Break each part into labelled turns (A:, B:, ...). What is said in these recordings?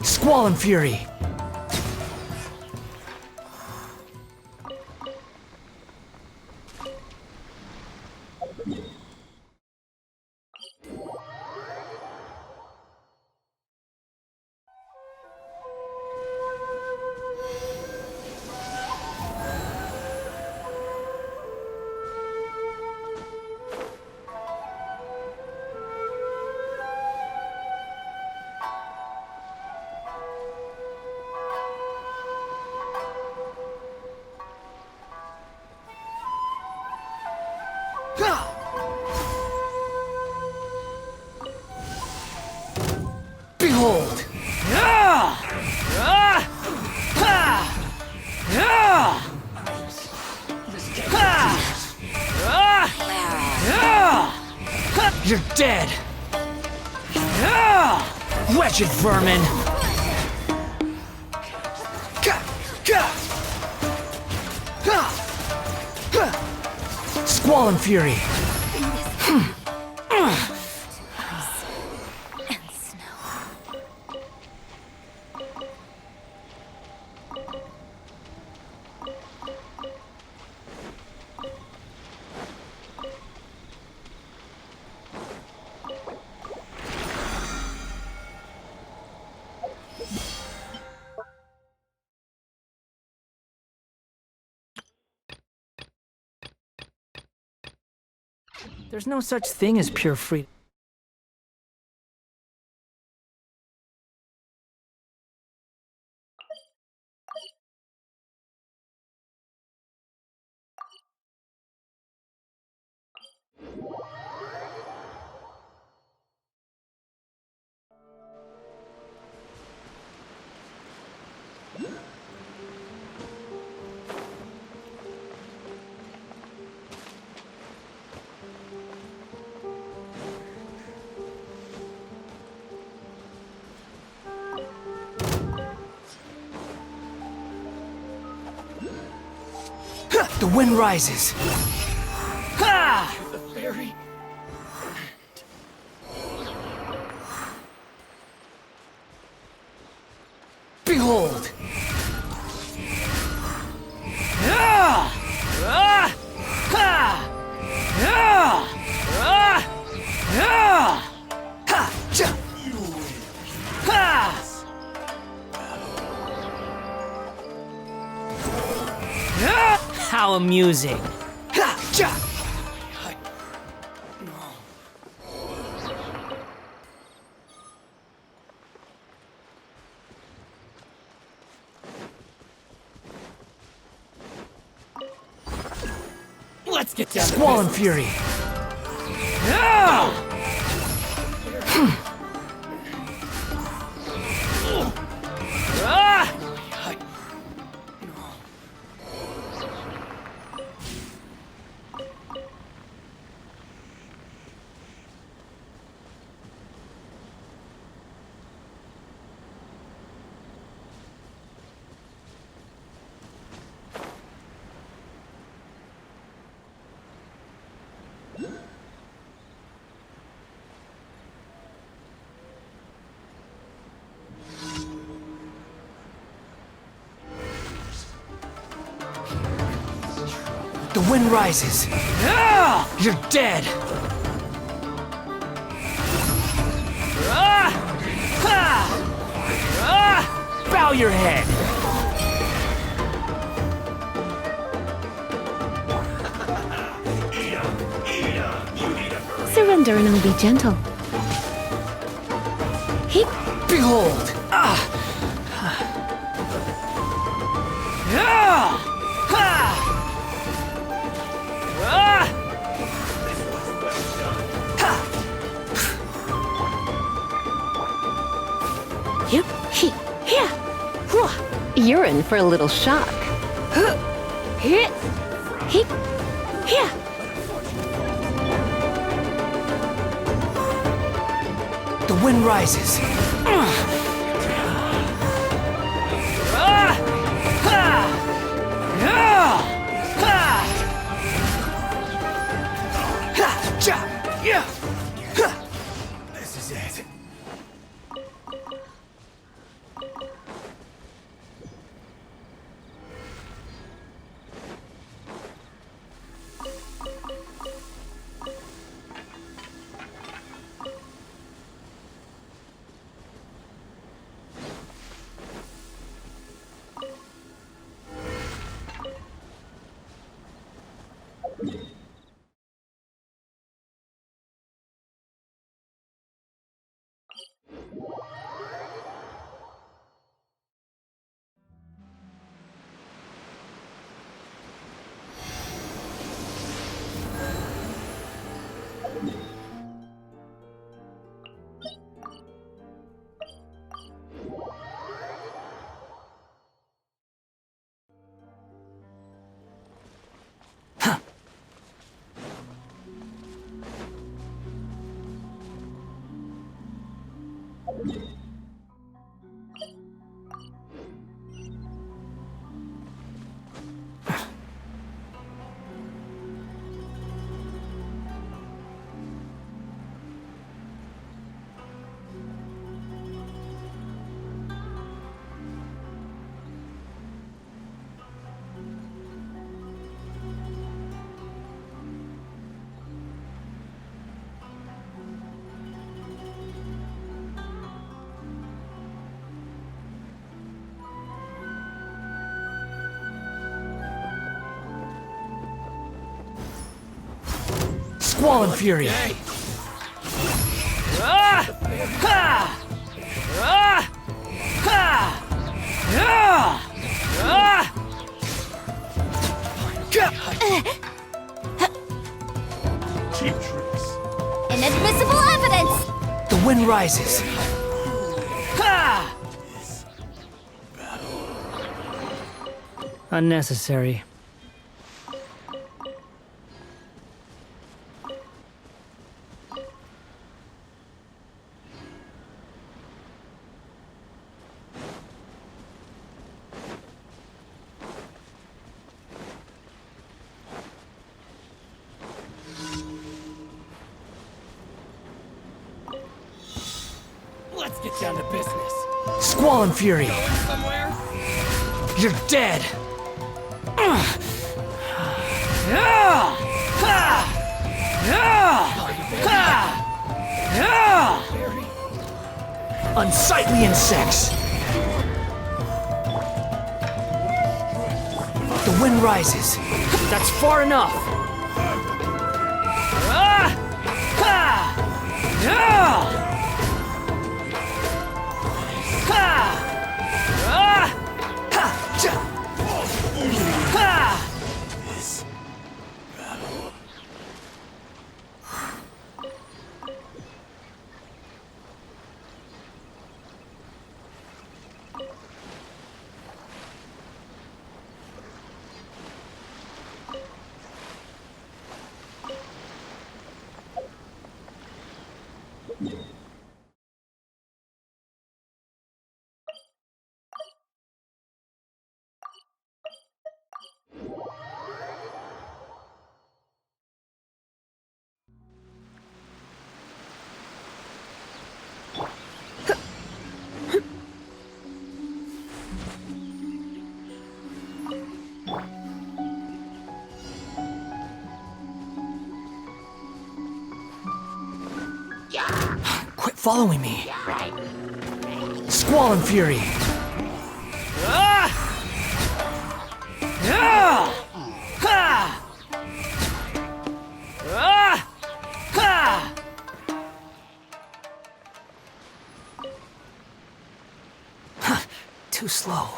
A: Squall and fury. Behold! You're dead! Wretched vermin! Squall and fury! There's no such thing as pure freedom. The wind rises. Ha! The fairy. Behold. How amusing. Let's get down to Squall and fury. The wind rises. You're dead. Bow your head.
B: Surrender and I'll be gentle. Heap.
A: Behold.
B: Yep. He. Here. You're in for a little shock. Here. He. Here.
A: The wind rises. This is it. Squall and Fury. Ah! Ha! Ah! Ha! Ah! Ah!
C: Cheap tricks.
D: Inadmissible evidence!
A: The wind rises. Ha! Unnecessary.
C: Let's get down to business.
A: Squall and Fury.
C: Somewhere?
A: You're dead. Unsightly insects. The wind rises. That's far enough. Quit following me. Squall and Fury. Too slow.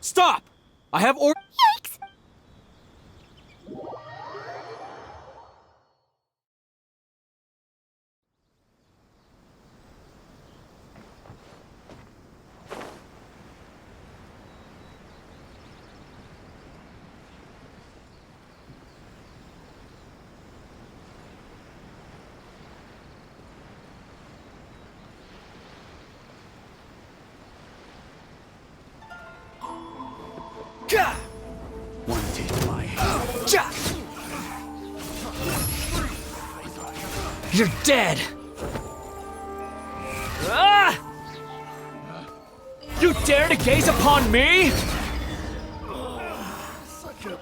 C: Stop! I have or-
D: Yikes!
C: Wanna taste my
A: Ja! You're dead! Ah! You dare to gaze upon me?
C: Such a pain.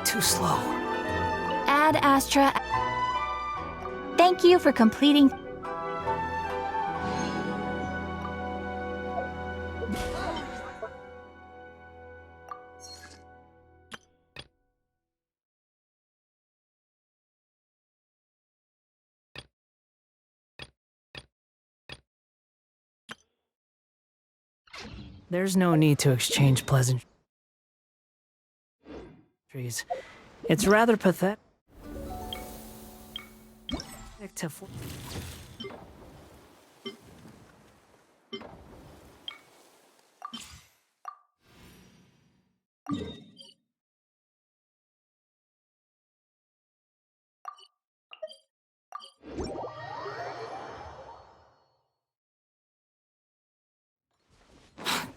A: Too slow.
D: Ad Astra. Thank you for completing.
A: There's no need to exchange pleasantries. It's rather pathetic to...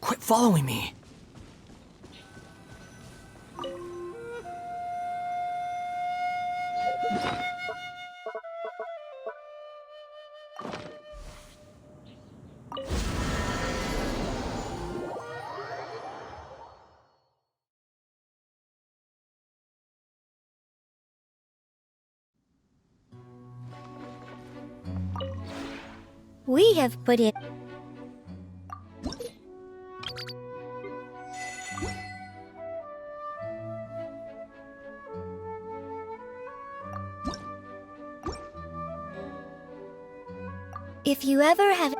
A: Quit following me.
D: We have put in. If you ever have.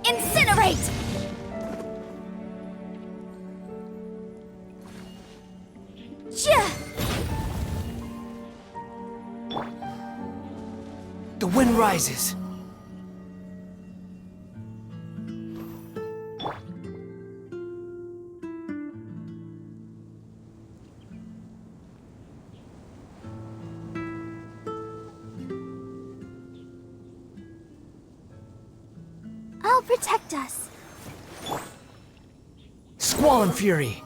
D: Incinerate!
A: The wind rises.
D: I'll protect us.
A: Squall and fury.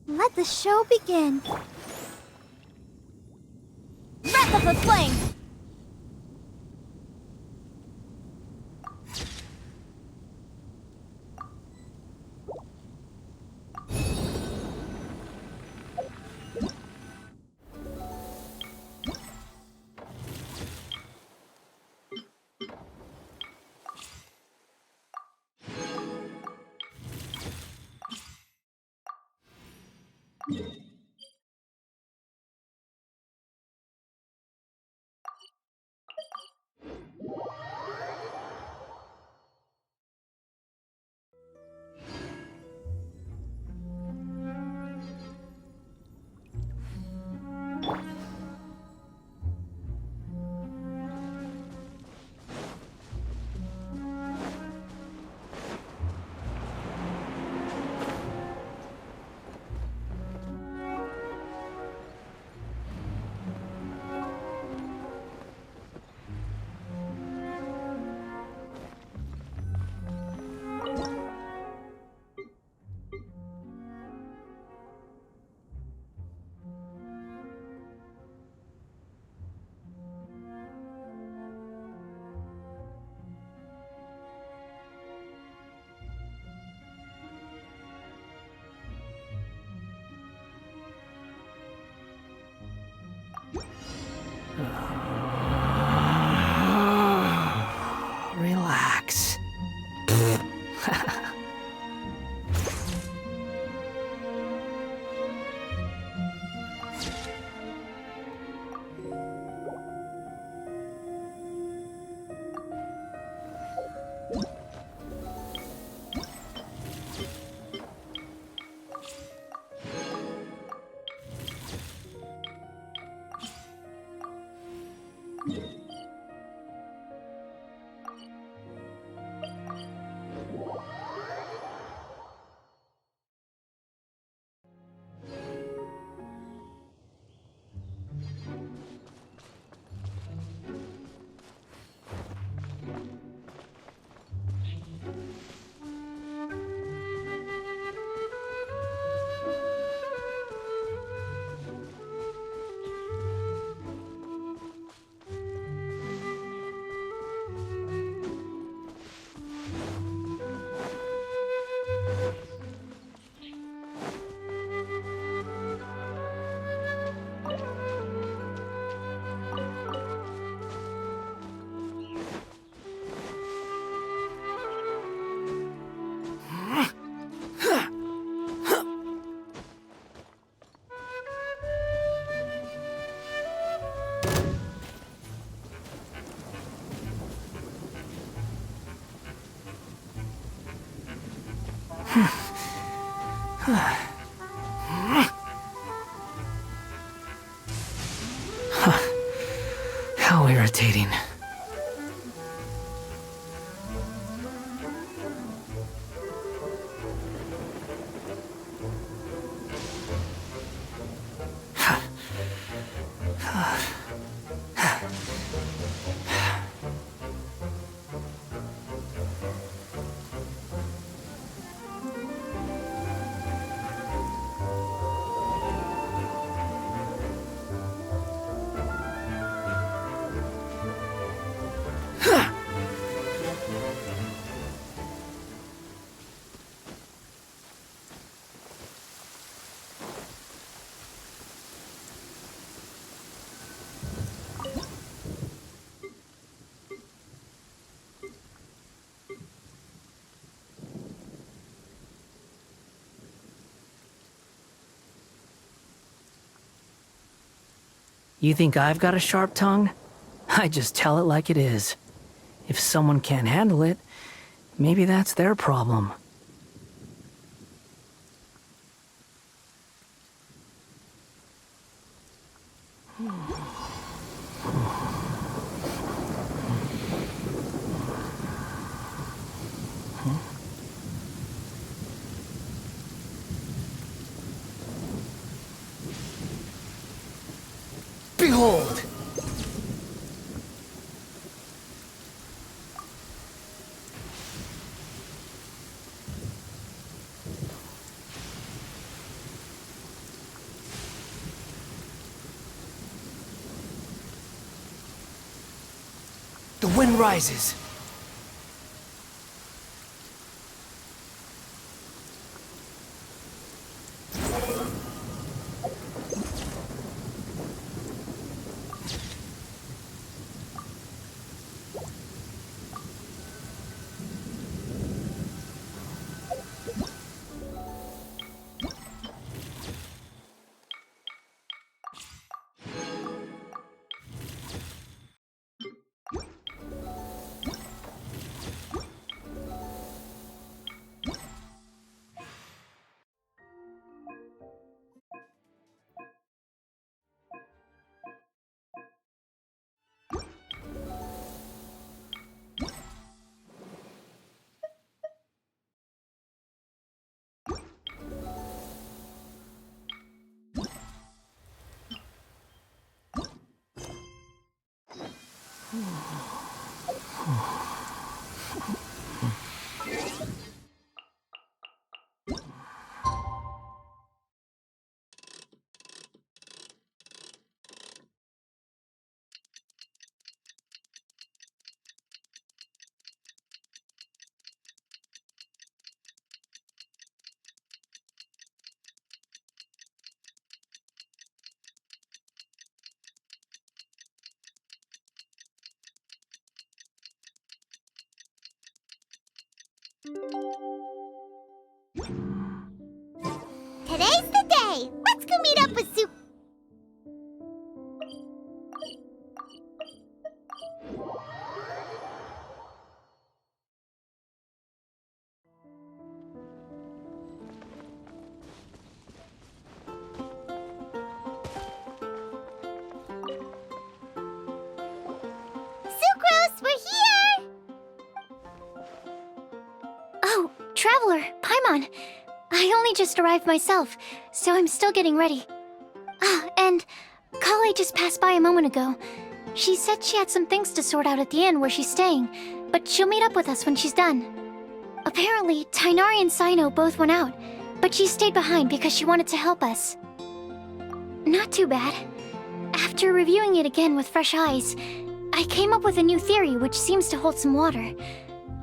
D: Let the show begin. Breath of the flame!
A: Relax. How irritating. You think I've got a sharp tongue? I just tell it like it is. If someone can't handle it, maybe that's their problem. Behold! The wind rises.
D: Today's the day! Let's go meet up with Su... Sucrose, we're here!
E: Oh, Traveler, Paimon. I only just arrived myself, so I'm still getting ready. Ah, and Kale just passed by a moment ago. She said she had some things to sort out at the inn where she's staying, but she'll meet up with us when she's done. Apparently, Tainari and Sino both went out, but she stayed behind because she wanted to help us. Not too bad. After reviewing it again with fresh eyes, I came up with a new theory which seems to hold some water.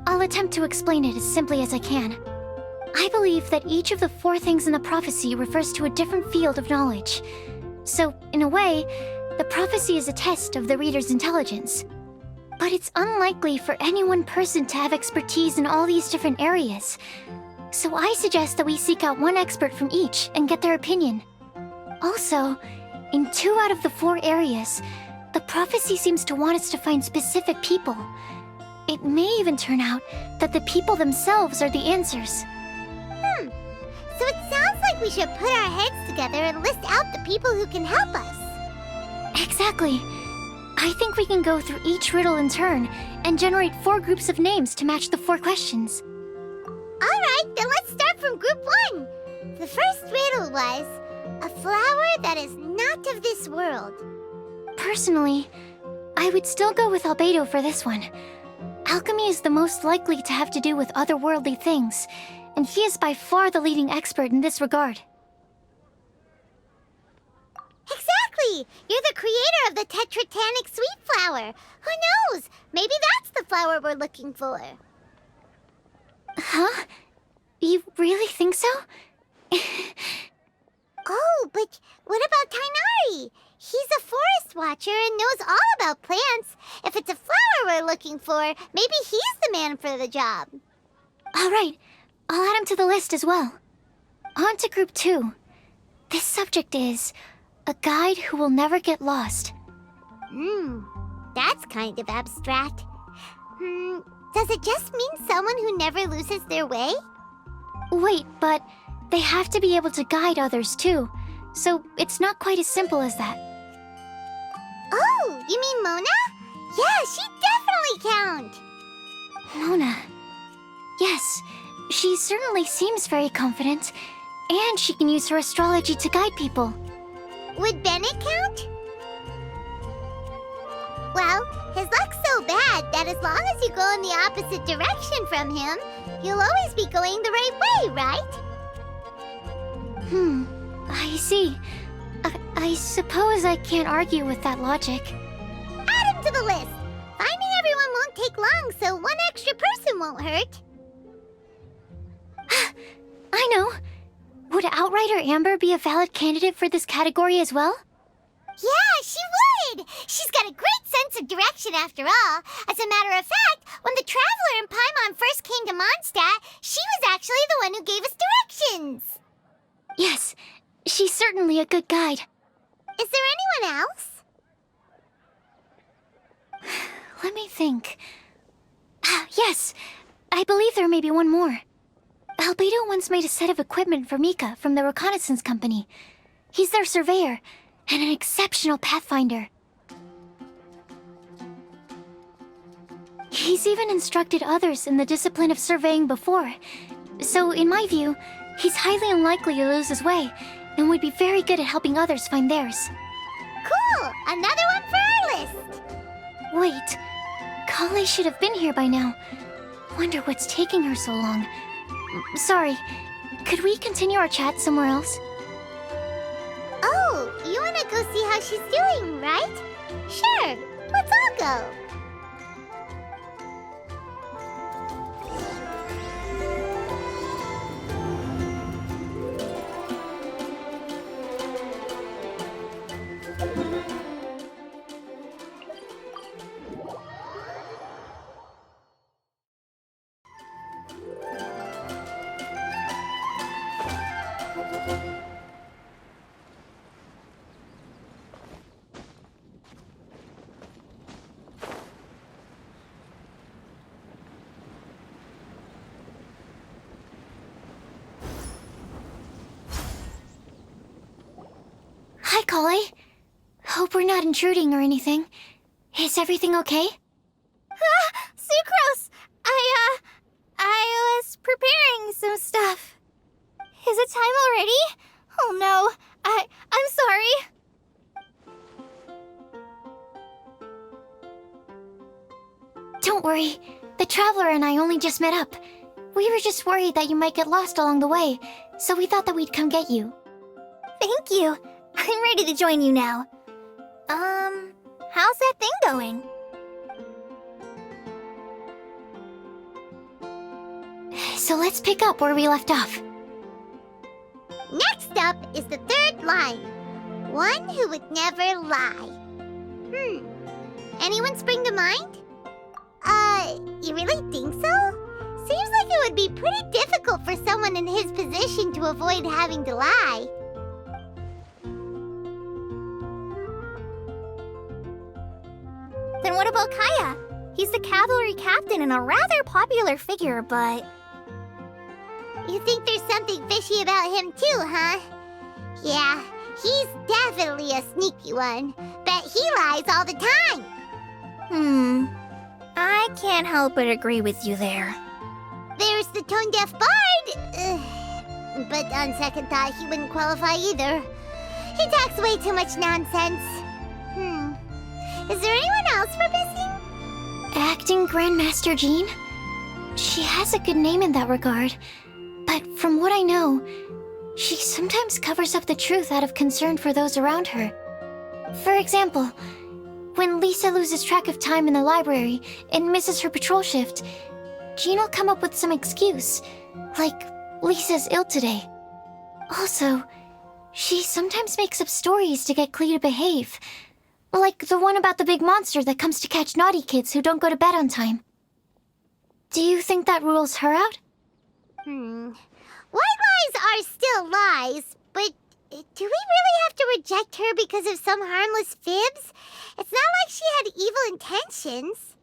E: I'll attempt to explain it as simply as I can. I believe that each of the 4 things in the prophecy refers to a different field of knowledge. So, in a way, the prophecy is a test of the reader's intelligence. But it's unlikely for any one person to have expertise in all these different areas. So I suggest that we seek out one expert from each and get their opinion. Also, in 2 out of the 4 areas, the prophecy seems to want us to find specific people. It may even turn out that the people themselves are the answers.
D: So it sounds like we should put our heads together and list out the people who can help us.
E: Exactly. I think we can go through each riddle in turn and generate 4 groups of names to match the 4 questions.
D: Alright, then let's start from group 1. The first riddle was, a flower that is not of this world.
E: Personally, I would still go with Albedo for this one. Alchemy is the most likely to have to do with otherworldly things, and he is by far the leading expert in this regard.
D: Exactly! You're the creator of the tetratanic sweet flower. Who knows? Maybe that's the flower we're looking for.
E: Huh? You really think so?
D: Oh, but what about Tainari? He's a forest watcher and knows all about plants. If it's a flower we're looking for, maybe he's the man for the job.
E: All right, I'll add him to the list as well. On to group 2. This subject is A guide who will never get lost.
D: That's kind of abstract. Does it just mean someone who never loses their way?
E: Wait, but they have to be able to guide others too. So it's not quite as simple as that.
D: Oh, you mean Mona? Yeah, she definitely count.
E: Mona. Yes, she certainly seems very confident. And she can use her astrology to guide people.
D: Would Bennett count? Well, his luck's so bad that as long as you go in the opposite direction from him, you'll always be going the right way, right?
E: I see. I suppose I can't argue with that logic.
D: Add him to the list. Finding everyone won't take long, so one extra person won't hurt.
E: I know. Would Outrider Amber be a valid candidate for this category as well?
D: Yeah, she would! She's got a great sense of direction after all. As a matter of fact, when the Traveler and Paimon first came to Mondstadt, she was actually the one who gave us directions.
E: Yes, she's certainly a good guide.
D: Is there anyone else?
E: Let me think. Yes, I believe there may be one more. Albedo once made a set of equipment for Mika from the reconnaissance company. He's their surveyor, and an exceptional pathfinder. He's even instructed others in the discipline of surveying before. So, in my view, he's highly unlikely to lose his way, and would be very good at helping others find theirs.
D: Cool! Another one for our list!
E: Wait, Kale should have been here by now. Wonder what's taking her so long. Sorry, could we continue our chat somewhere else?
D: Oh, you wanna go see how she's doing, right? Sure, let's all go.
E: Hi, Kale. Hope we're not intruding or anything. Is everything okay?
F: Sucrose! I was preparing some stuff. Is it time already? Oh no, I'm sorry.
E: Don't worry. The Traveler and I only just met up. We were just worried that you might get lost along the way, so we thought that we'd come get you.
F: Thank you. I'm ready to join you now. How's that thing going?
E: So let's pick up where we left off.
D: Next up is the third line. One who would never lie. Anyone spring to mind? You really think so? Seems like it would be pretty difficult for someone in his position to avoid having to lie.
F: Then what about Kaya? He's the cavalry captain and a rather popular figure, but...
D: You think there's something fishy about him too, huh? Yeah, he's definitely a sneaky one. Bet he lies all the time.
F: I can't help but agree with you there.
D: There's the tone-deaf bard. But on second thought, he wouldn't qualify either. He talks way too much nonsense. Is there anyone else we're missing?
E: Acting Grandmaster Jean? She has a good name in that regard. But from what I know, she sometimes covers up the truth out of concern for those around her. For example, when Lisa loses track of time in the library and misses her patrol shift, Jean will come up with some excuse, like Lisa's ill today. Also, she sometimes makes up stories to get Klee to behave, like the one about the big monster that comes to catch naughty kids who don't go to bed on time. Do you think that rules her out?
D: White lies are still lies, but Do we really have to reject her because of some harmless fibs? It's not like she had evil intentions.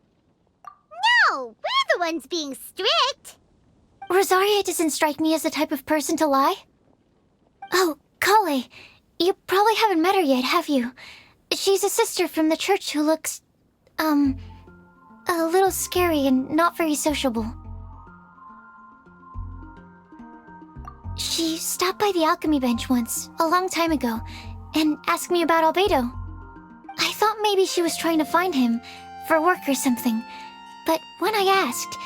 D: No, we're the ones being strict.
E: Rosaria doesn't strike me as the type of person to lie. Oh, Kale, you probably haven't met her yet, have you? She's a sister from the church who looks, a little scary and not very sociable. She stopped by the alchemy bench once, a long time ago, and asked me about Albedo. I thought maybe she was trying to find him, for work or something, but when I asked,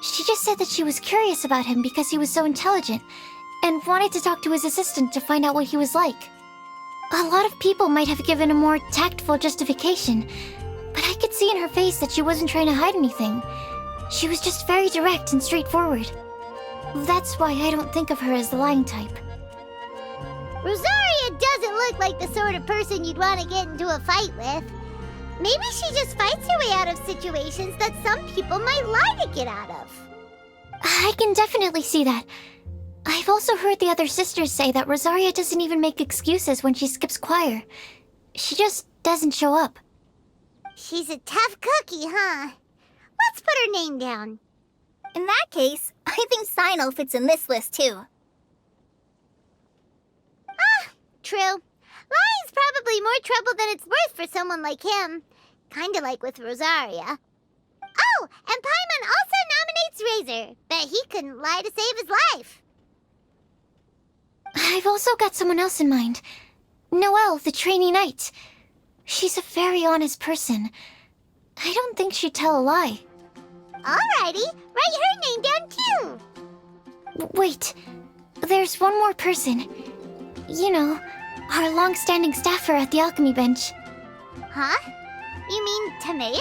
E: she just said that she was curious about him because he was so intelligent, and wanted to talk to his assistant to find out what he was like. A lot of people might have given a more tactful justification, but I could see in her face that she wasn't trying to hide anything. She was just very direct and straightforward. That's why I don't think of her as the lying type.
D: Rosaria doesn't look like the sort of person you'd want to get into a fight with. Maybe she just fights her way out of situations that some people might lie to get out of.
E: I can definitely see that. I've also heard the other sisters say that Rosaria doesn't even make excuses when she skips choir. She just doesn't show up.
D: She's a tough cookie, huh? Let's put her name down.
F: In that case, I think Sinal fits in this list too.
D: True. Lying's probably more trouble than it's worth for someone like him. Kinda like with Rosaria. Oh, and Paimon also nominates Razor. Bet he couldn't lie to save his life.
E: I've also got someone else in mind. Noelle, the trainee knight. She's a very honest person. I don't think she'd tell a lie.
D: Alrighty, write her name down too.
E: Wait, there's one more person. You know, our long-standing staffer at the alchemy bench.
D: Huh? You mean Timaeus?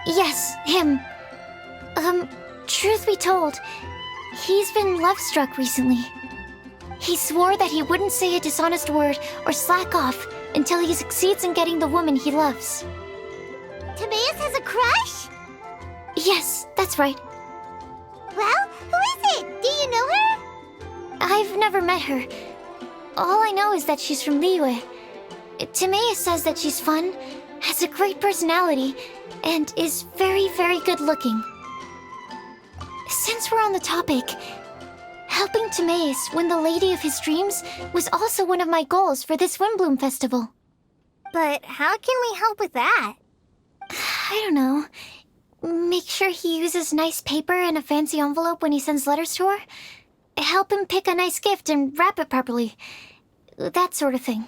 E: Yes, him. Truth be told, he's been love-struck recently. He swore that he wouldn't say a dishonest word or slack off until he succeeds in getting the woman he loves.
D: Timaeus has a crush?
E: Yes, that's right.
D: Well, who is it? Do you know her?
E: I've never met her. All I know is that she's from Liyue. Timaeus says that she's fun, has a great personality, and is very, very good looking. Since we're on the topic, helping Timaeus win the lady of his dreams was also one of my goals for this Windblume Festival.
F: But how can we help with that?
E: I don't know. Make sure he uses nice paper and a fancy envelope when he sends letters to her. Help him pick a nice gift and wrap it properly. That sort of thing.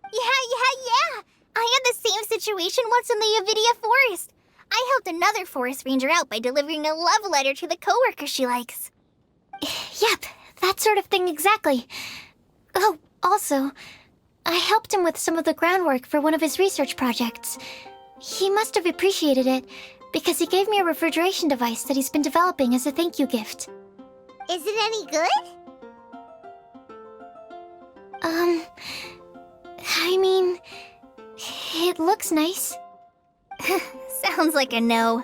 F: Yeah. I had the same situation once in the Avidia Forest. I helped another forest ranger out by delivering a love letter to the coworker she likes.
E: Yep, that sort of thing exactly. Oh, also, I helped him with some of the groundwork for one of his research projects. He must have appreciated it, because he gave me a refrigeration device that he's been developing as a thank you gift.
D: Is it any good?
E: I mean, it looks nice.
F: Sounds like a no.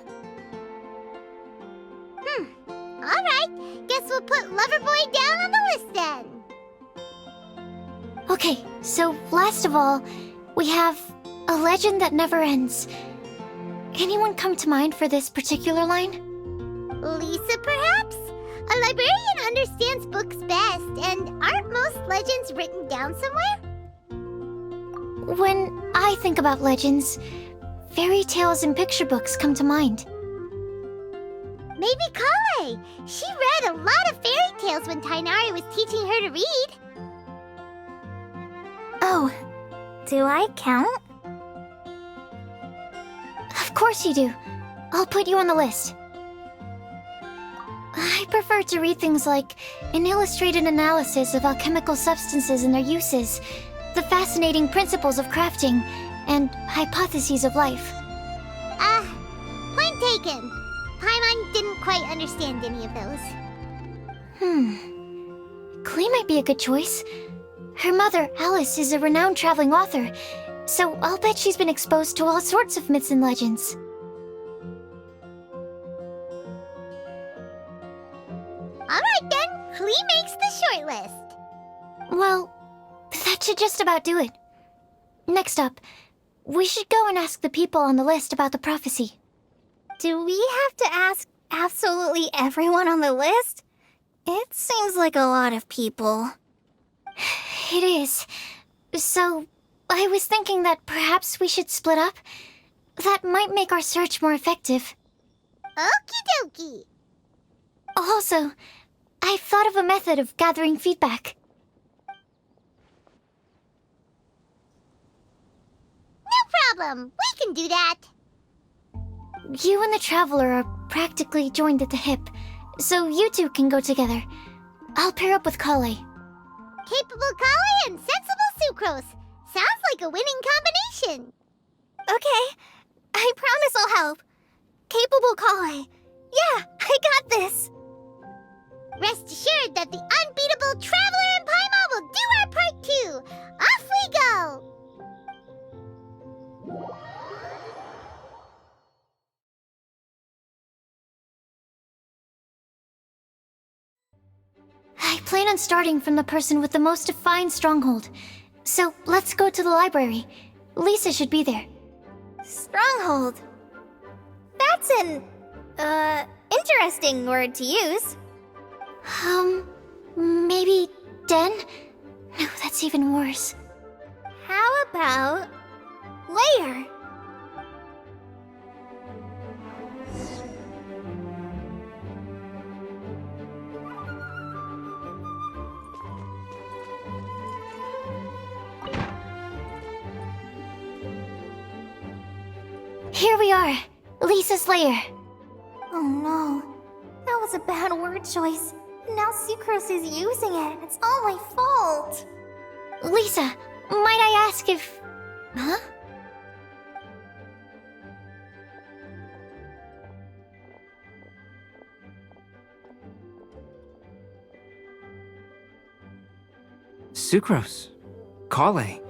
D: Alright, guess we'll put Loverboy down on the list then.
E: Okay, so last of all, we have a legend that never ends. Anyone come to mind for this particular line?
D: Lisa, perhaps? A librarian understands books best, and aren't most legends written down somewhere?
E: When I think about legends, fairy tales and picture books come to mind.
D: Maybe Kale. She read a lot of fairy tales when Tainari was teaching her to read.
F: Oh, do I count?
E: Of course you do. I'll put you on the list. I prefer to read things like an illustrated analysis of alchemical substances and their uses, the fascinating principles of crafting, and hypotheses of life.
D: Point taken. Paimon didn't quite understand any of those.
E: Klee might be a good choice. Her mother, Alice, is a renowned traveling author, so I'll bet she's been exposed to all sorts of myths and legends.
D: Alright then, Flea makes the shortlist.
E: Well, that should just about do it. Next up, we should go and ask the people on the list about the prophecy.
F: Do we have to ask absolutely everyone on the list? It seems like a lot of people.
E: It is. So, I was thinking that perhaps we should split up. That might make our search more effective.
D: Okie dokie.
E: Also, I've thought of a method of gathering feedback.
D: No problem. We can do that.
E: You and the Traveler are practically joined at the hip, so you two can go together. I'll pair up with Kale.
D: Capable Kale and sensible Sucrose. Sounds like a winning combination.
F: Okay, I promise I'll help. Capable Kale. Yeah, I got this.
D: Rest assured that the unbeatable Traveler and Paimon will do our part too. Off we go!
E: I plan on starting from the person with the most defined stronghold. So let's go to the library. Lisa should be there.
F: Stronghold. That's an, interesting word to use.
E: Maybe den? No, that's even worse.
F: How about layer?
E: Here we are, Lisa's lair.
F: Oh no, that was a bad word choice. Now Sucrose is using it. It's all my fault.
E: Lisa, might I ask if... Huh?
G: Sucrose. Kale.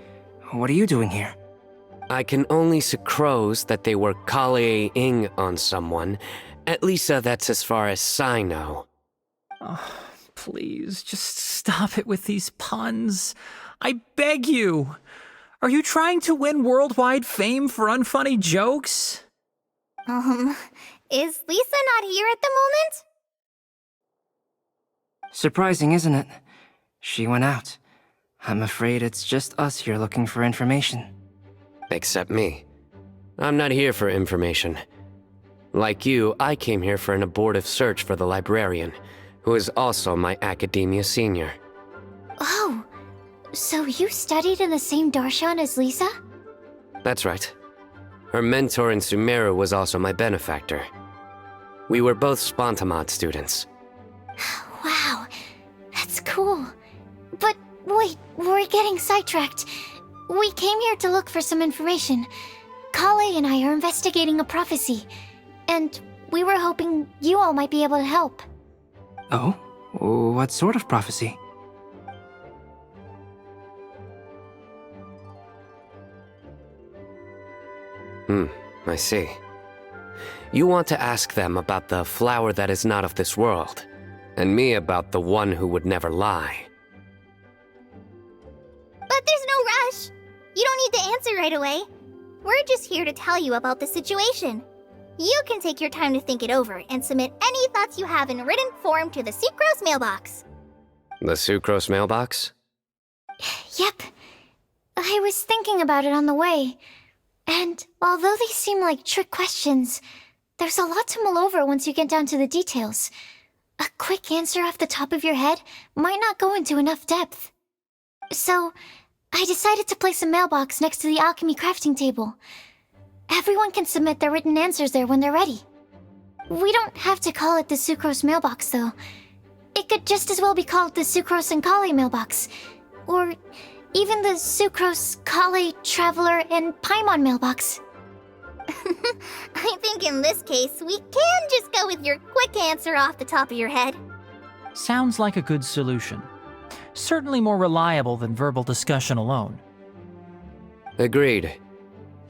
G: What are you doing here?
H: I can only sucrose that they were Kale-ing on someone. At least that's as far as I know.
A: Oh, please, just stop it with these puns. I beg you. Are you trying to win worldwide fame for unfunny jokes?
F: Is Lisa not here at the moment?
G: Surprising, isn't it? She went out. I'm afraid it's just us here looking for information.
H: Except me. I'm not here for information. Like you, I came here for an abortive search for the librarian, who is also my academia senior.
E: Oh, so you studied in the same darshan as Lisa?
H: That's right. Her mentor in Sumeru was also my benefactor. We were both Spontamod students.
E: Wow, that's cool. But wait, we're getting sidetracked. We came here to look for some information. Kale and I are investigating a prophecy, and we were hoping you all might be able to help.
G: Oh? What sort of prophecy?
H: I see. You want to ask them about the flower that is not of this world, and me about the one who would never lie.
F: But there's no rush. You don't need to answer right away. We're just here to tell you about the situation. You can take your time to think it over and submit any thoughts you have in written form to the Sucrose mailbox.
H: The Sucrose mailbox?
E: Yep. I was thinking about it on the way. And although they seem like trick questions, there's a lot to mull over once you get down to the details. A quick answer off the top of your head might not go into enough depth. So, I decided to place a mailbox next to the alchemy crafting table. Everyone can submit their written answers there when they're ready. We don't have to call it the Sucrose mailbox, though. It could just as well be called the Sucrose and Kale mailbox. Or even the Sucrose, Kale, Traveler, and Paimon mailbox.
F: I think in this case, we can just go with your quick answer off the top of your head.
I: Sounds like a good solution. Certainly more reliable than verbal discussion alone.
H: Agreed.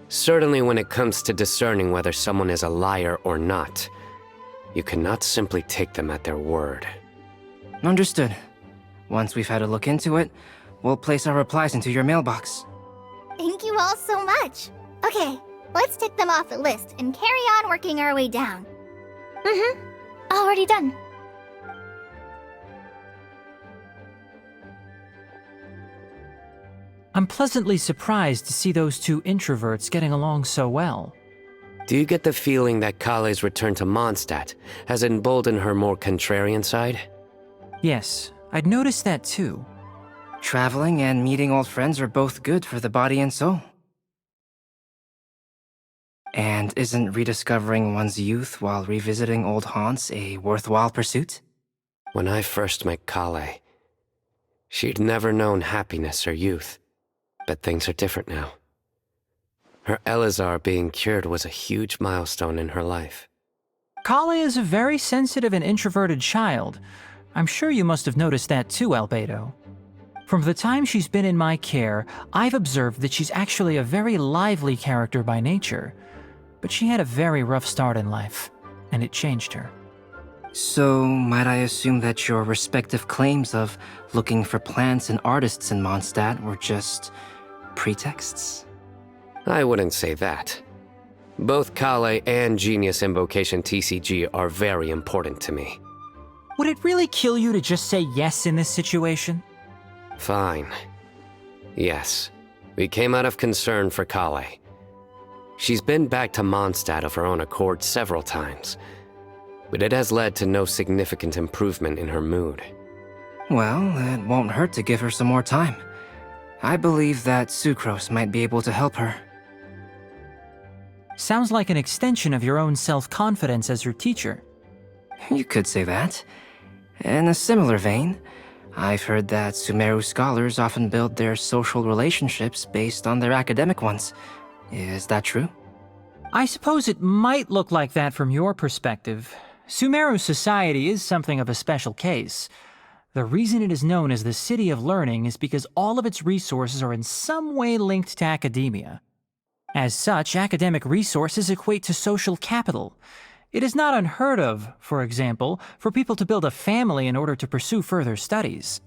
H: Certainly when it comes to discerning whether someone is a liar or not, you cannot simply take them at their word.
G: Understood. Once we've had a look into it, we'll place our replies into your mailbox.
F: Thank you all so much. Okay, let's tick them off the list and carry on working our way down.
E: Already done.
I: I'm pleasantly surprised to see those two introverts getting along so well.
H: Do you get the feeling that Kale's return to Mondstadt has emboldened her more contrarian side?
I: Yes, I'd noticed that too.
G: Traveling and meeting old friends are both good for the body and soul. And isn't rediscovering one's youth while revisiting old haunts a worthwhile pursuit?
H: When I first met Kale, she'd never known happiness or youth. But things are different now. Her Elazar being cured was a huge milestone in her life.
I: Kale is a very sensitive and introverted child. I'm sure you must have noticed that too, Albedo. From the time she's been in my care, I've observed that she's actually a very lively character by nature. But she had a very rough start in life, and it changed her.
G: So, might I assume that your respective claims of looking for plants and artists in Mondstadt were just pretexts?
H: I wouldn't say that. Both Kale and Genius Invocation TCG are very important to me.
I: Would it really kill you to just say yes in this situation?
H: Fine. Yes, we came out of concern for Kale. She's been back to Mondstadt of her own accord several times, but it has led to no significant improvement in her mood.
G: Well, it won't hurt to give her some more time. I believe that Sucrose might be able to help her.
I: Sounds like an extension of your own self-confidence as your teacher.
G: You could say that. In a similar vein, I've heard that Sumeru scholars often build their social relationships based on their academic ones. Is that true?
I: I suppose it might look like that from your perspective. Sumeru society is something of a special case. The reason it is known as the City of Learning is because all of its resources are in some way linked to academia. As such, academic resources equate to social capital. It is not unheard of, for example, for people to build a family in order to pursue further studies.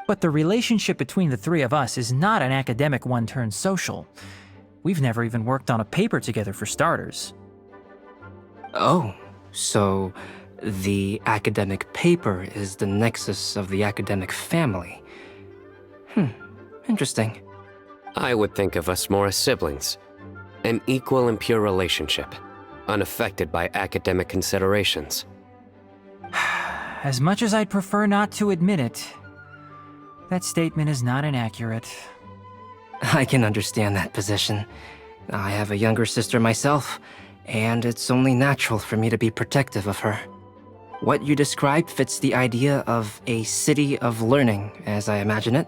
I: But the relationship between the three of us is not an academic one turned social. We've never even worked on a paper together for starters.
G: Oh, so the academic paper is the nexus of the academic family. Interesting.
H: I would think of us more as siblings. An equal and pure relationship, unaffected by academic considerations.
I: As much as I'd prefer not to admit it, that statement is not inaccurate.
G: I can understand that position. I have a younger sister myself, and it's only natural for me to be protective of her. What you described fits the idea of a city of learning, as I imagine it.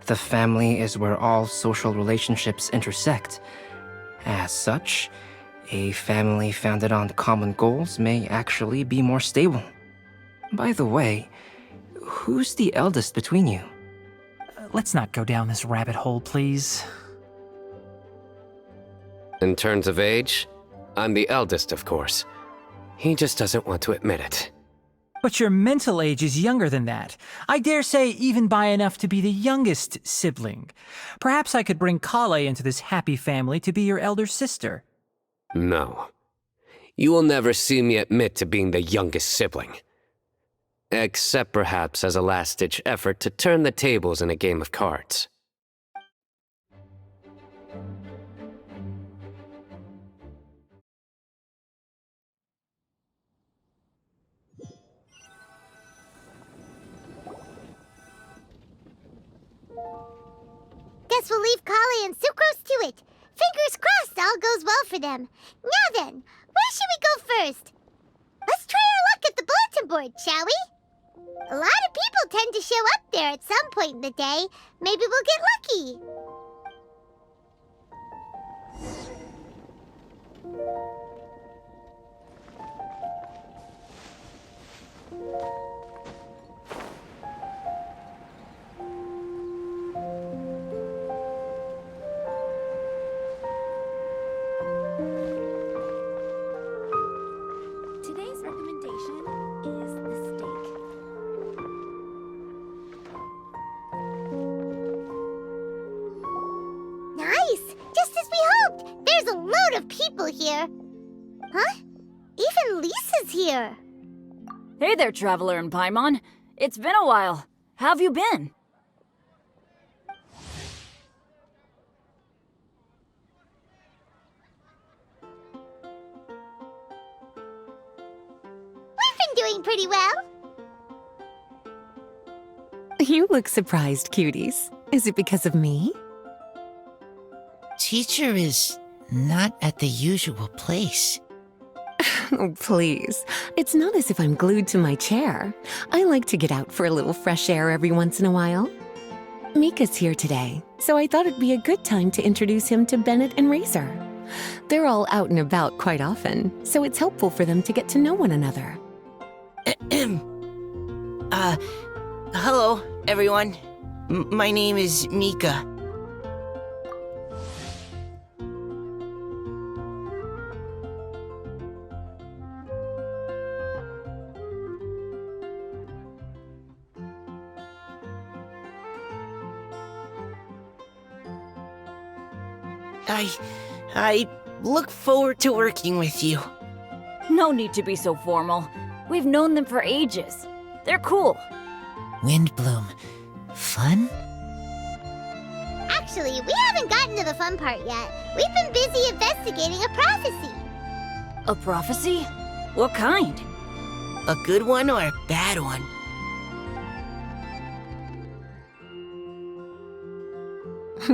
G: The family is where all social relationships intersect. As such, a family founded on common goals may actually be more stable. By the way, who's the eldest between you?
I: Let's not go down this rabbit hole, please.
H: In terms of age, I'm the eldest, of course. He just doesn't want to admit it.
I: But your mental age is younger than that. I dare say even by enough to be the youngest sibling. Perhaps I could bring Kale into this happy family to be your elder sister.
H: No. You will never see me admit to being the youngest sibling. Except perhaps as a last-ditch effort to turn the tables in a game of cards.
D: Guess we'll leave Kale and Sucrose to it. Fingers crossed all goes well for them. Now then, where should we go first? Let's try our luck at the bulletin board, shall we? A lot of people tend to show up there at some point in the day. Maybe we'll get lucky.
J: Today's recommendation is the steak.
D: people here. Huh? Even Lisa's here.
J: Hey there, Traveler and Paimon. It's been a while. How have you been?
D: We've been doing pretty well.
B: You look surprised, cuties. Is it because of me?
K: Teacher is not at the usual place.
B: Oh, please. It's not as if I'm glued to my chair. I like to get out for a little fresh air every once in a while. Mika's here today, so I thought it'd be a good time to introduce him to Bennett and Razor. They're all out and about quite often, so it's helpful for them to get to know one another.
K: Hello, everyone. My name is Mika. I look forward to working with you.
J: No need to be so formal. We've known them for ages. They're cool.
K: Windblume. Fun?
D: Actually, we haven't gotten to the fun part yet. We've been busy investigating a prophecy.
J: A prophecy? What kind?
K: A good one or a bad one?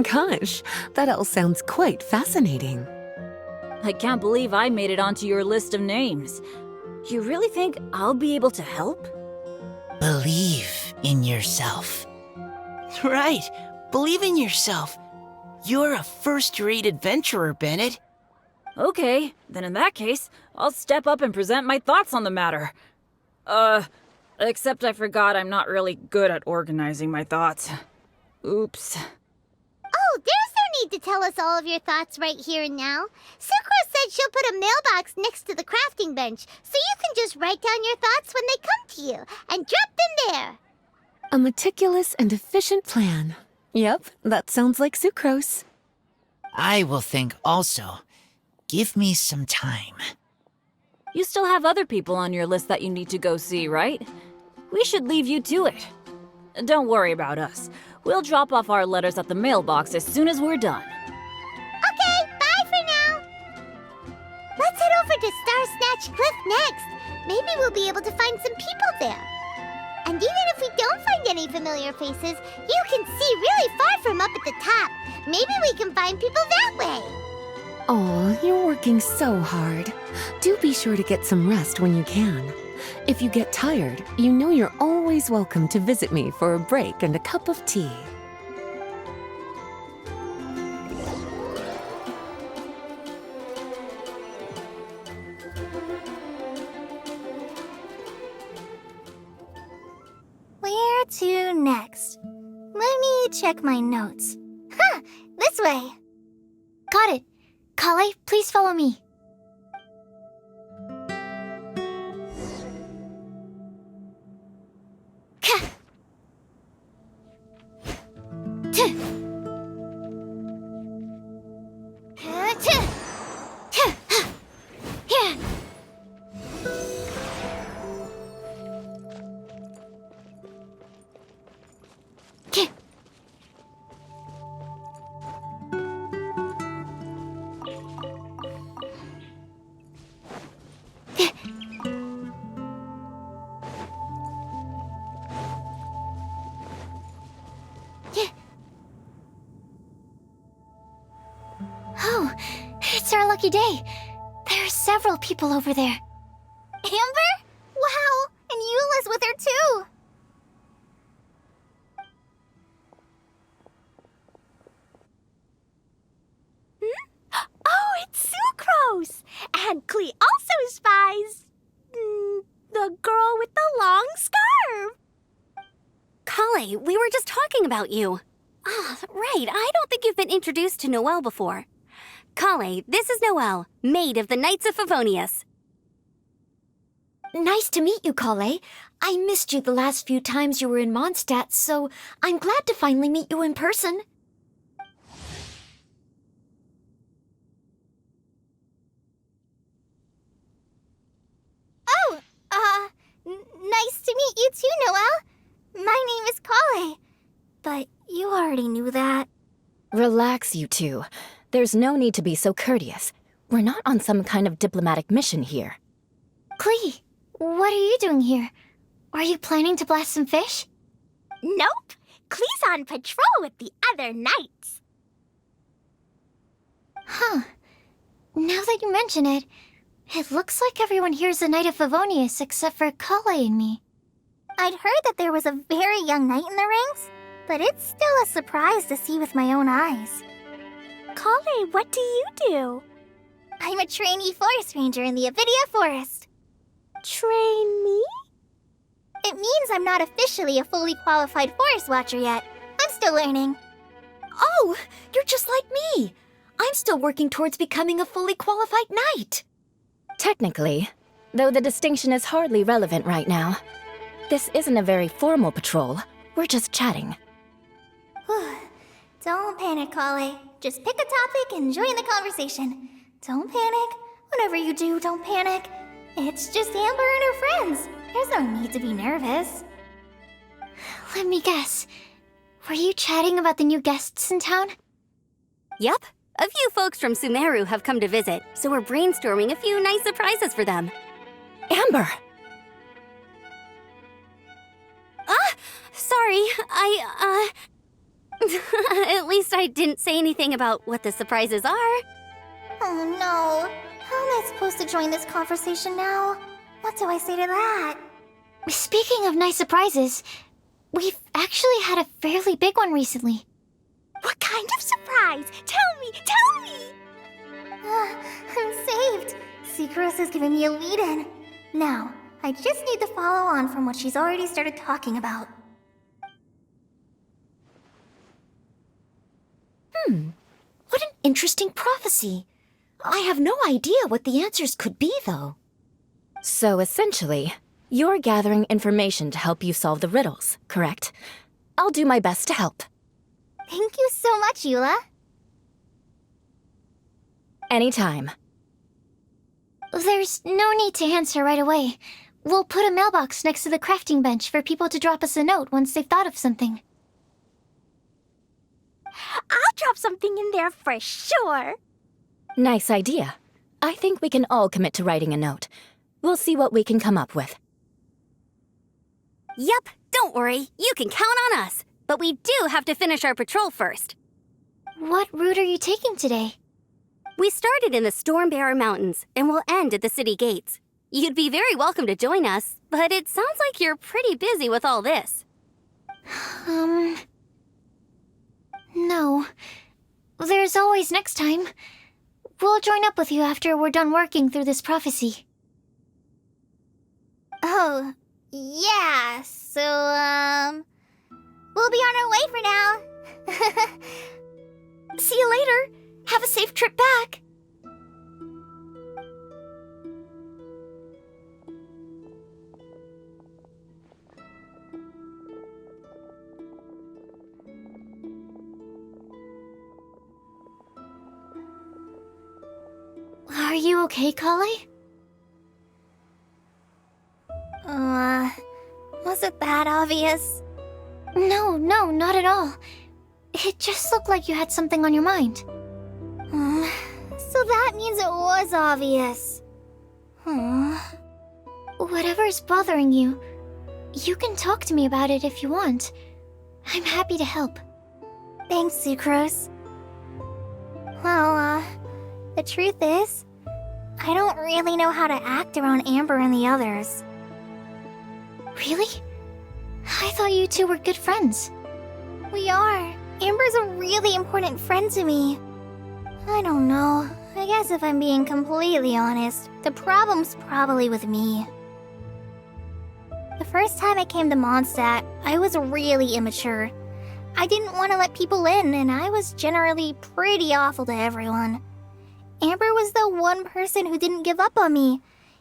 B: Gosh, that all sounds quite fascinating.
J: I can't believe I made it onto your list of names. You really think I'll be able to help?
K: Believe in yourself. Right. Believe in yourself. You're a first-rate adventurer, Bennett.
J: Okay, then in that case, I'll step up and present my thoughts on the matter. Except I forgot I'm not really good at organizing my thoughts. Oops.
D: Oh, there's no need to tell us all of your thoughts right here and now. Sucrose said she'll put a mailbox next to the crafting bench, so you can just write down your thoughts when they come to you, and drop them there.
B: A meticulous and efficient plan. Yep, that sounds like Sucrose.
K: I will think also. Give me some time.
J: You still have other people on your list that you need to go see, right? We should leave you to it. Don't worry about us. We'll drop off our letters at the mailbox as soon as we're done.
D: Okay, bye for now. Let's head over to Star Snatch Cliff next. Maybe we'll be able to find some people there. And even if we don't find any familiar faces, you can see really far from up at the top. Maybe we can find people that way.
B: Aw, you're working so hard. Do be sure to get some rest when you can. If you get tired, you know you're always welcome to visit me for a break and a cup of tea.
F: Where to next? Let me check my notes. Huh, this way.
E: Got it. Kale, please follow me. Oh, it's our lucky day. There are several people over there.
F: Amber? Wow, and Eula's with her too.
L: Oh, it's Sucrose! And Klee also spies... the girl with the long scarf.
M: Kale, we were just talking about you. Ah, right. I don't think you've been introduced to Noelle before. Kale, this is Noelle, maid of the Knights of Favonius.
E: Nice to meet you, Kale. I missed you the last few times you were in Mondstadt, so I'm glad to finally meet you in person.
F: already knew that.
B: Relax, you two. There's no need to be so courteous. We're not on some kind of diplomatic mission here.
E: Klee, what are you doing here? Are you planning to blast some fish?
L: Nope. Klee's on patrol with the other knights.
E: Huh. Now that you mention it, it looks like everyone here is a Knight of Favonius except for Kale and me.
F: I'd heard that there was a very young knight in the ranks, but it's still a surprise to see with my own eyes.
L: Kale, what do you do?
F: I'm a trainee forest ranger in the Avidia Forest.
L: Train me?
F: It means I'm not officially a fully qualified forest watcher yet. I'm still learning.
B: Oh, you're just like me. I'm still working towards becoming a fully qualified knight. Technically, though the distinction is hardly relevant right now. This isn't a very formal patrol. We're just chatting.
F: Don't panic, Kale. Just pick a topic and join the conversation. Don't panic. Whatever you do, don't panic. It's just Amber and her friends. There's no need to be nervous.
E: Let me guess. Were you chatting about the new guests in town?
M: Yup. A few folks from Sumeru have come to visit, so we're brainstorming a few nice surprises for them.
B: Amber!
M: Sorry, At least I didn't say anything about what the surprises are.
F: Oh no. How am I supposed to join this conversation now? What do I say to that?
E: Speaking of nice surprises, we've actually had a fairly big one recently.
L: What kind of surprise? Tell me, tell me!
F: I'm saved. Secros is giving me a lead-in. Now, I just need to follow on from what she's already started talking about.
B: What an interesting prophecy. I have no idea what the answers could be, though. So essentially, you're gathering information to help you solve the riddles, correct? I'll do my best to help.
F: Thank you so much, Eula.
B: Anytime.
E: There's no need to answer right away. We'll put a mailbox next to the crafting bench for people to drop us a note once they've thought of something.
L: I'll drop something in there for sure.
B: Nice idea. I think we can all commit to writing a note. We'll see what we can come up with.
M: Yup, don't worry. You can count on us. But we do have to finish our patrol first.
E: What route are you taking today?
M: We started in the Stormbearer Mountains, and we'll end at the city gates. You'd be very welcome to join us, but it sounds like you're pretty busy with all this.
E: No. There's always next time. We'll join up with you after we're done working through this prophecy.
F: Oh, yeah, so, we'll be on our way for now.
B: See you later. Have a safe trip back.
E: Are you okay, Kale?
F: Was it that obvious?
E: No, not at all. It just looked like you had something on your mind.
F: So that means it was obvious.
E: Whatever's bothering you, you can talk to me about it if you want. I'm happy to help.
F: Thanks, Sucrose. Well, the truth is, I don't really know how to act around Amber and the others.
E: Really? I thought you two were good friends.
F: We are. Amber's a really important friend to me. I don't know. I guess if I'm being completely honest, the problem's probably with me. The first time I came to Mondstadt, I was really immature. I didn't want to let people in, and I was generally pretty awful to everyone. Amber was the one person who didn't give up on me,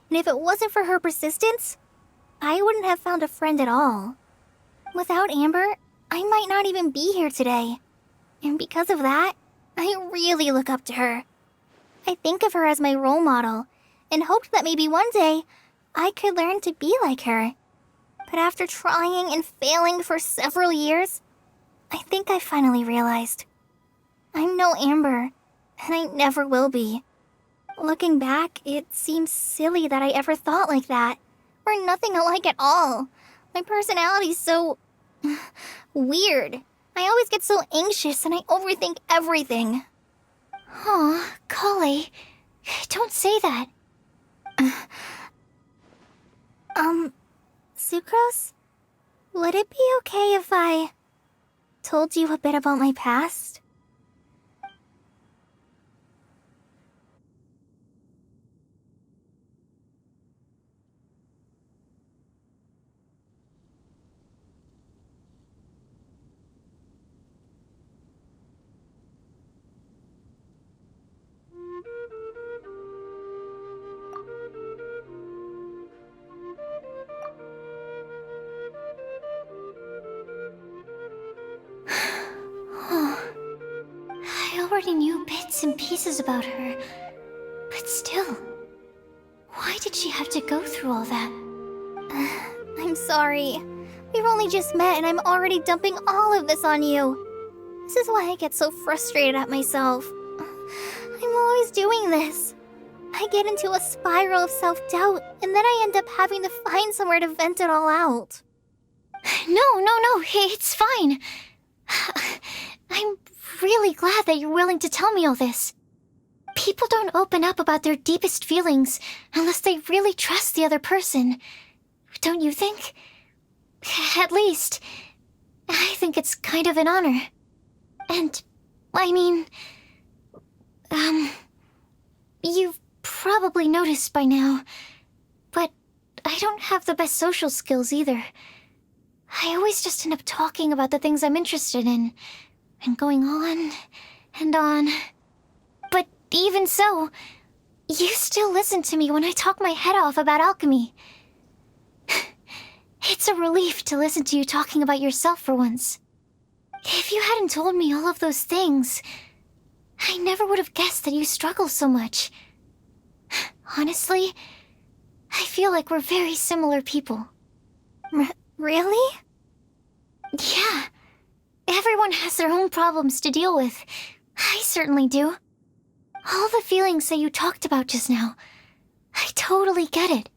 F: and if it wasn't for her persistence, I wouldn't have found a friend at all. Without Amber, I might not even be here today. And because of that, I really look up to her. I think of her as my role model, and hoped that maybe one day I could learn to be like her. But after trying and failing for several years, I think I finally realized. I'm no Amber, and I never will be. Looking back, it seems silly that I ever thought like that. We're nothing alike at all. My personality's so... weird. I always get so anxious and I overthink everything.
E: Aw, Kale, don't say that.
F: Sucrose? Would it be okay if I told you a bit about my past?
E: I already knew bits and pieces about her, but still, why did she have to go through all that?
F: I'm sorry. We've only just met and I'm already dumping all of this on you. This is why I get so frustrated at myself. I'm always doing this. I get into a spiral of self-doubt, and then I end up having to find somewhere to vent it all out.
E: No, it's fine. I'm really glad that you're willing to tell me all this. People don't open up about their deepest feelings unless they really trust the other person. Don't you think? At least, I think it's kind of an honor. And, I mean, you've probably noticed by now, but I don't have the best social skills either. I always just end up talking about the things I'm interested in, and going on and on. But even so, you still listen to me when I talk my head off about alchemy. It's a relief to listen to you talking about yourself for once. If you hadn't told me all of those things, I never would have guessed that you struggle so much. Honestly, I feel like we're very similar people.
F: Really?
E: Yeah. Everyone has their own problems to deal with. I certainly do. All the feelings that you talked about just now, I totally get it.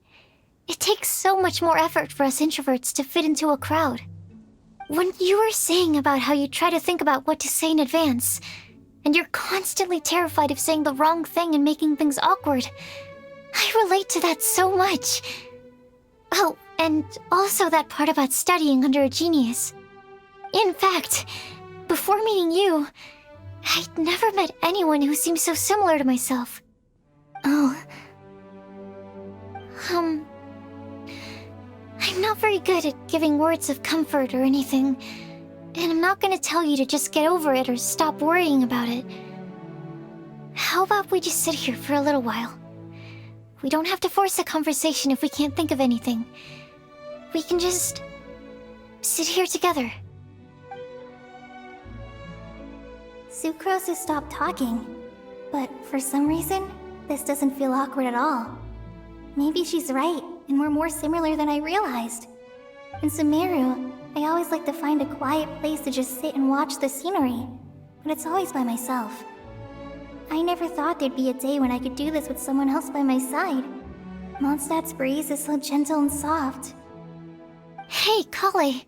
E: It takes so much more effort for us introverts to fit into a crowd. When you were saying about how you try to think about what to say in advance, and you're constantly terrified of saying the wrong thing and making things awkward, I relate to that so much. Oh, and also that part about studying under a genius. In fact, before meeting you, I'd never met anyone who seemed so similar to myself.
F: Oh.
E: I'm not very good at giving words of comfort or anything, and I'm not gonna tell you to just get over it or stop worrying about it. How about we just sit here for a little while? We don't have to force a conversation if we can't think of anything. We can just sit here together.
F: Sucrose has stopped talking, but for some reason, this doesn't feel awkward at all. Maybe she's right, and we're more similar than I realized. In Sumeru, I always like to find a quiet place to just sit and watch the scenery, but it's always by myself. I never thought there'd be a day when I could do this with someone else by my side. Mondstadt's breeze is so gentle and soft.
E: Hey, Kale.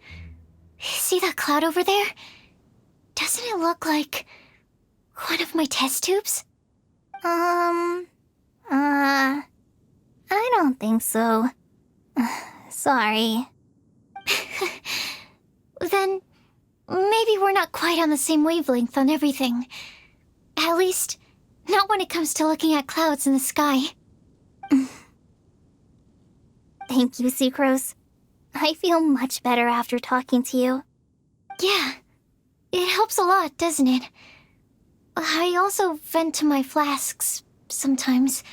E: See that cloud over there? Doesn't it look like one of my test tubes?
F: I don't think so. Sorry.
E: Then maybe we're not quite on the same wavelength on everything. At least, not when it comes to looking at clouds in the sky.
F: Thank you, Sucrose. I feel much better after talking to you.
E: Yeah, it helps a lot, doesn't it? I also vent to my flasks sometimes.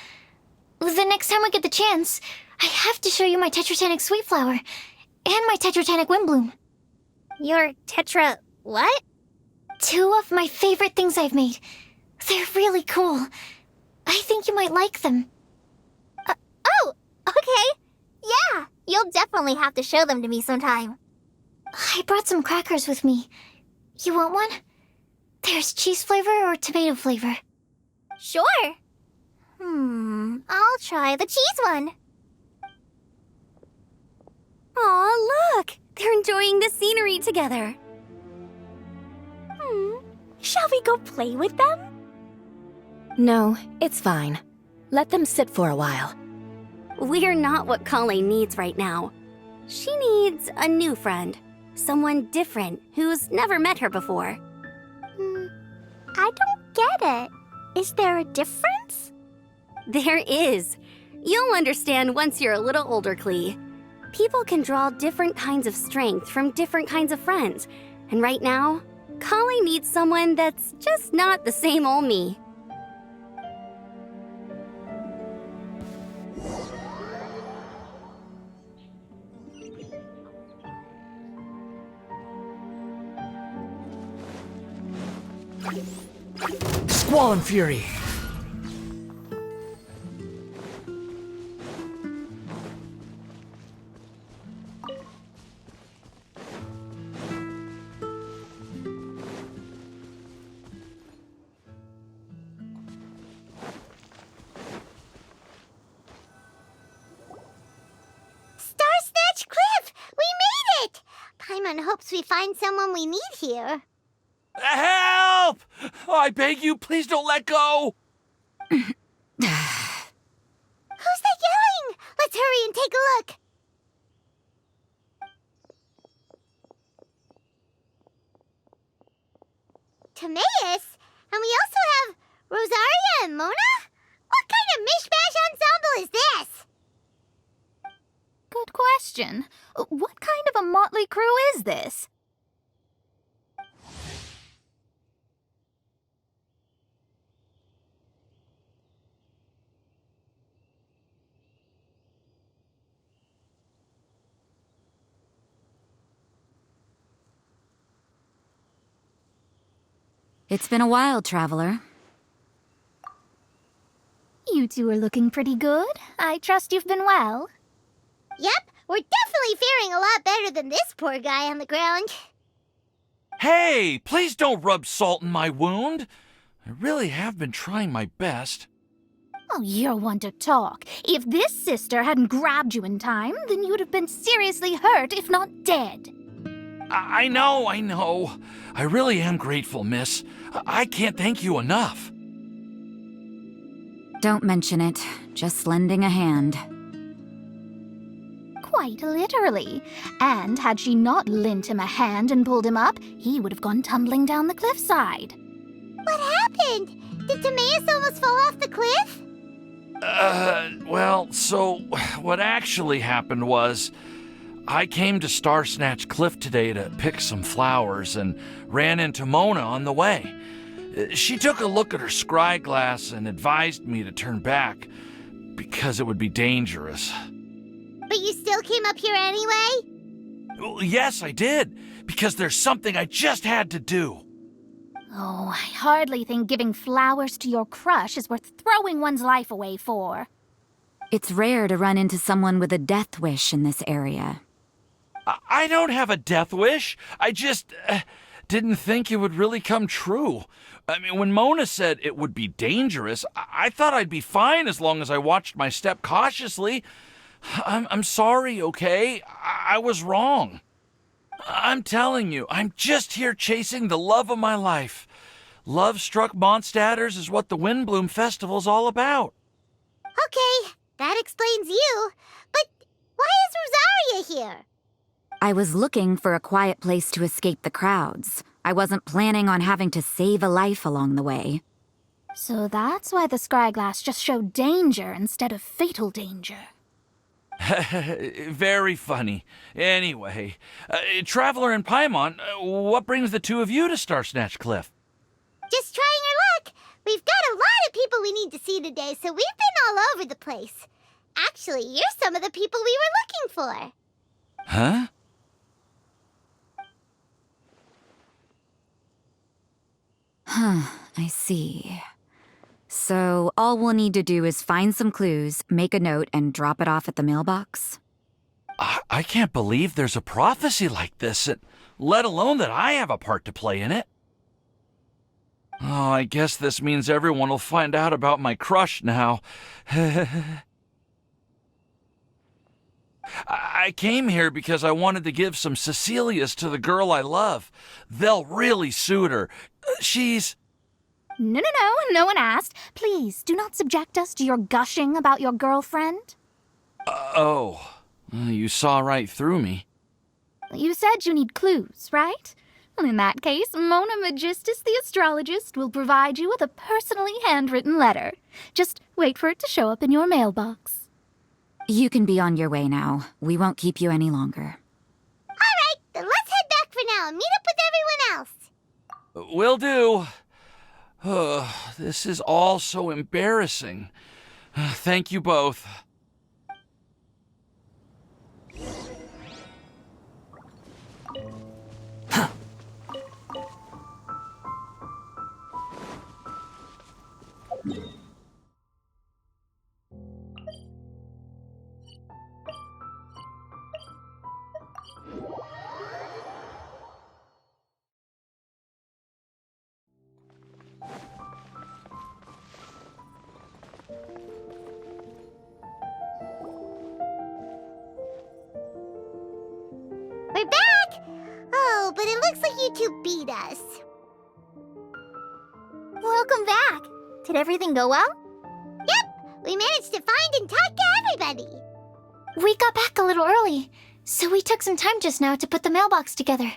E: The next time I get the chance, I have to show you my Tetratanic Sweet Flower and my Tetratanic Windblume.
F: Your Tetra... what?
E: 2 of my favorite things I've made. They're really cool. I think you might like them.
F: Oh, okay. Yeah, you'll definitely have to show them to me sometime.
E: I brought some crackers with me. You want one? There's cheese flavor or tomato flavor?
F: Sure. I'll try the cheese one.
M: Aw, look! They're enjoying the scenery together.
L: Shall we go play with them?
B: No, it's fine. Let them sit for a while.
M: We're not what Kale needs right now. She needs a new friend. Someone different who's never met her before.
L: I don't get it. Is there a difference?
M: There is. You'll understand once you're a little older, Klee. People can draw different kinds of strength from different kinds of friends. And right now, Kale needs someone that's just not the same old me.
C: Squall and Fury.
D: Starsnatch Cliff! We made it! Paimon hopes we find someone we need here.
C: Help! Oh, I beg you, please don't let go!
D: Who's that yelling? Let's hurry and take a look. Timaeus? And we also have Rosaria and Mona? What kind of mishmash ensemble is this?
N: Good question. What kind of a motley crew is this?
J: It's been a while, Traveler.
N: You two are looking pretty good. I trust you've been well.
D: Yep, we're definitely faring a lot better than this poor guy on the ground.
C: Hey, please don't rub salt in my wound. I really have been trying my best.
N: Oh, you're one to talk. If this sister hadn't grabbed you in time, then you'd have been seriously hurt, if not dead.
C: I know. I really am grateful, miss. I can't thank you enough.
J: Don't mention it. Just lending a hand.
N: Quite literally. And had she not lent him a hand and pulled him up, he would have gone tumbling down the cliffside.
D: What happened? Did Timaeus almost fall off the cliff?
C: Well, so what actually happened was I came to Starsnatch Cliff today to pick some flowers and ran into Mona on the way. She took a look at her scry glass and advised me to turn back because it would be dangerous.
D: But you still came up here anyway?
C: Well, yes, I did, because there's something I just had to do.
N: Oh, I hardly think giving flowers to your crush is worth throwing one's life away for.
J: It's rare to run into someone with a death wish in this area.
C: I don't have a death wish. I just didn't think it would really come true. I mean, when Mona said it would be dangerous, I thought I'd be fine as long as I watched my step cautiously. I'm sorry, okay? I was wrong. I'm telling you, I'm just here chasing the love of my life. Love-struck Mondstadters is what the Windblume Festival's all about.
D: Okay, that explains you. But why is Rosaria here?
J: I was looking for a quiet place to escape the crowds. I wasn't planning on having to save a life along the way.
N: So that's why the scryglass just showed danger instead of fatal danger.
C: Very funny. Anyway, Traveler and Paimon, what brings the two of you to Starsnatch Cliff?
D: Just trying our luck. We've got a lot of people we need to see today, so we've been all over the place. Actually, you're some of the people we were looking for.
C: Huh?
J: I see. So all we'll need to do is find some clues, make a note, and drop it off at the mailbox?
C: I can't believe there's a prophecy like this. let alone that I have a part to play in it. Oh, I guess this means everyone will find out about my crush now. I came here because I wanted to give some Cecilias to the girl I love. They'll really suit her. She's...
N: No one asked. Please, do not subject us to your gushing about your girlfriend.
C: You saw right through me.
N: You said you need clues, right? Well, in that case, Mona Magistus the astrologist will provide you with a personally handwritten letter. Just wait for it to show up in your mailbox.
O: You can be on your way now. We won't keep you any longer.
D: All right, then let's head back for now and meet up with everyone else.
C: Will do. This is all so embarrassing. Thank you both.
D: We're back! Oh, but it looks like you two beat us.
F: Welcome back. Did everything go well?
D: Yep, we managed to find and talk to everybody.
E: We got back a little early, so we took some time just now to put the mailbox together.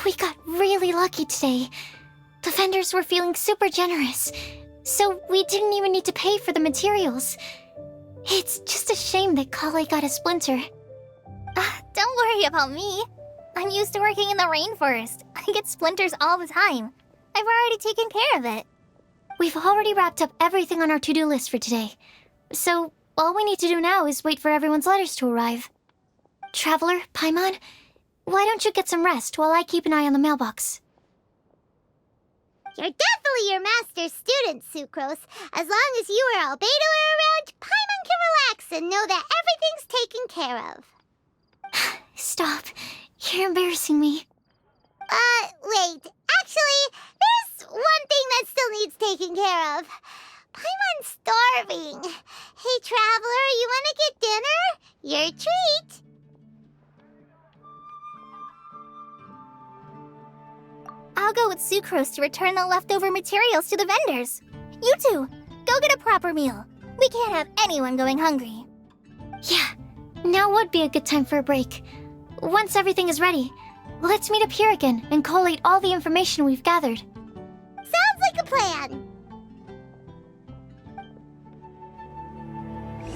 E: We got really lucky today. The vendors were feeling super generous, so we didn't even need to pay for the materials. It's just a shame that Kale got a splinter.
F: Don't worry about me. I'm used to working in the rainforest. I get splinters all the time. I've already taken care of it.
E: We've already wrapped up everything on our to-do list for today. So, all we need to do now is wait for everyone's letters to arrive. Traveler, Paimon, why don't you get some rest while I keep an eye on the mailbox?
D: You're definitely your master's student, Sucrose. As long as you or Albedo are around, Paimon can relax and know that everything's taken care of.
E: Stop. You're embarrassing me.
D: Wait. Actually, there's one thing that still needs taking care of. Paimon's starving. Hey, Traveler, you want to get dinner? Your treat.
F: I'll go with Sucrose to return the leftover materials to the vendors. You two, go get a proper meal. We can't have anyone going hungry.
E: Yeah, now would be a good time for a break. Once everything is ready, let's meet up here again and collate all the information we've gathered.
D: Sounds like a plan.